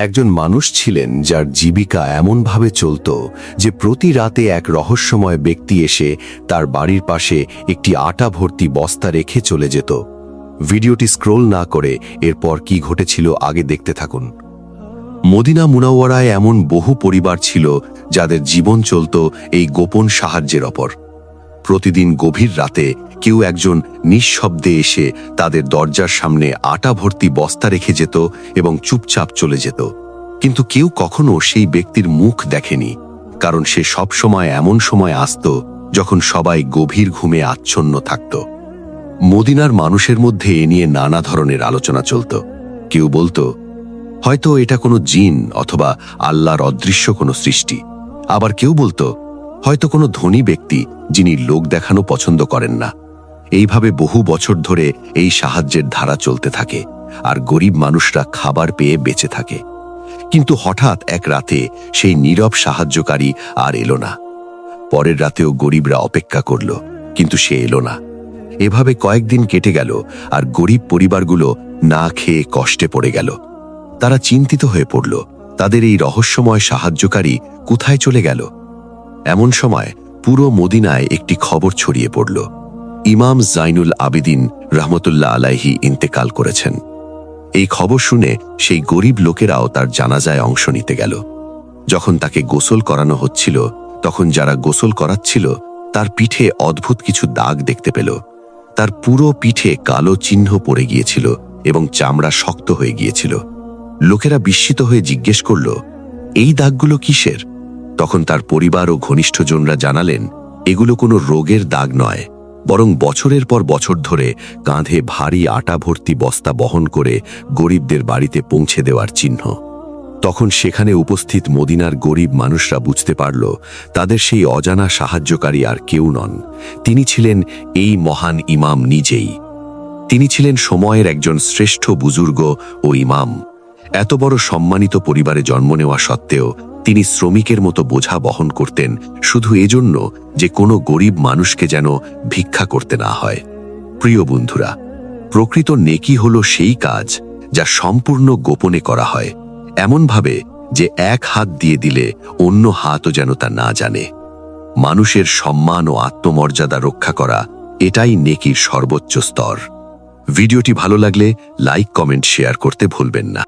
একজন মানুষ ছিলেন যার জীবিকা এমনভাবে চলত যে প্রতি রাতে এক রহস্যময় ব্যক্তি এসে তার বাড়ির পাশে একটি আটা ভর্তি বস্তা রেখে চলে যেত। ভিডিওটি স্ক্রোল না করে এরপর কি ঘটেছিল আগে দেখতে থাকুন। মদিনা মুনাওয়ারায় এমন বহু পরিবার ছিল যাদের জীবন চলত এই গোপন সাহায্যের ওপর। প্রতিদিন গভীর রাতে কেউ একজন নিঃশব্দে এসে তাদের দরজার সামনে আটা ভর্তি বস্তা রেখে যেত এবং চুপচাপ চলে যেত। কিন্তু কেউ কখনো সেই ব্যক্তির মুখ দেখেনি, কারণ সে সবসময় এমন সময় আসত যখন সবাই গভীর ঘুমে আচ্ছন্ন থাকত। মদিনার মানুষের মধ্যে এ নিয়ে নানা ধরনের আলোচনা চলত। কেউ বলতো হয়তো এটা কোনো জিন অথবা আল্লাহর অদৃশ্য কোনো সৃষ্টি, আবার কেউ বলতো হয়তো কোনো ধনী ব্যক্তি যিনি লোক দেখানো পছন্দ করেন না। এইভাবে বহু বছর ধরে এই সাহায্যের ধারা চলতে থাকে, আর গরিব মানুষরা খাবার পেয়ে বেঁচে থাকে। কিন্তু হঠাৎ এক রাতে সেই নীরব সাহায্যকারী আর এলো না। পরের রাতেও গরিবরা অপেক্ষা করল, কিন্তু সে এলো না। এভাবে কয়েকদিন কেটে গেল, আর গরিব পরিবারগুলো না খেয়ে কষ্টে পড়ে গেল। তারা চিন্তিত হয়ে পড়ল, তাদের এই রহস্যময় সাহায্যকারী কোথায় চলে গেল। এমন সময় পুরো মদিনায় একটি খবর ছড়িয়ে পড়ল, ইমাম জাইনুল আবেদিন রহমতুল্লাহ আলাইহি ইন্তেকাল করেছেন। এই খবর শুনে সেই গরিব লোকেরাও তার জানাজায় অংশ নিতে গেল। যখন তাকে গোসল করানো হচ্ছিল, তখন যারা গোসল করাচ্ছিল তার পিঠে অদ্ভুত কিছু দাগ দেখতে পেল। তার পুরো পিঠে কালো চিহ্ন পড়ে গিয়েছিল এবং চামড়া শক্ত হয়ে গিয়েছিল। লোকেরা বিস্মিত হয়ে জিজ্ঞেস করল, এই দাগগুলো কিসের? তখন তার পরিবার ও ঘনিষ্ঠজনরা জানালেন, এগুলো কোনো রোগের দাগ নয়, বরং বছরের পর বছর ধরে কাঁধে ভারী আটা ভর্তি বস্তা বহন করে গরিবদের বাড়িতে পৌঁছে দেওয়ার চিহ্ন। তখন সেখানে উপস্থিত মদিনার গরিব মানুষরা বুঝতে পারল, তাদের সেই অজানা সাহায্যকারী আর কেউ নন, তিনি ছিলেন এই মহান ইমাম নিজেই। তিনি ছিলেন সময়ের একজন শ্রেষ্ঠ বুজুর্গ ও ইমাম। এত বড় সম্মানিত পরিবারে জন্ম নেওয়া সত্ত্বেও তিনি শ্রমিকের মতো বোঝা বহন করতেন, শুধু এজন্য যে কোনো গরিব মানুষকে যেন ভিক্ষা করতে না হয়। প্রিয় বন্ধুরা, প্রকৃত নেকি হল সেই কাজ যা সম্পূর্ণ গোপনে করা হয়, এমনভাবে যে এক হাত দিয়ে দিলে অন্য হাতও যেন তা না জানে। মানুষের সম্মান ও আত্মমর্যাদা রক্ষা করা, এটাই নেকির সর্বোচ্চ স্তর। ভিডিওটি ভালো লাগলে লাইক, কমেন্ট, শেয়ার করতে ভুলবেন না।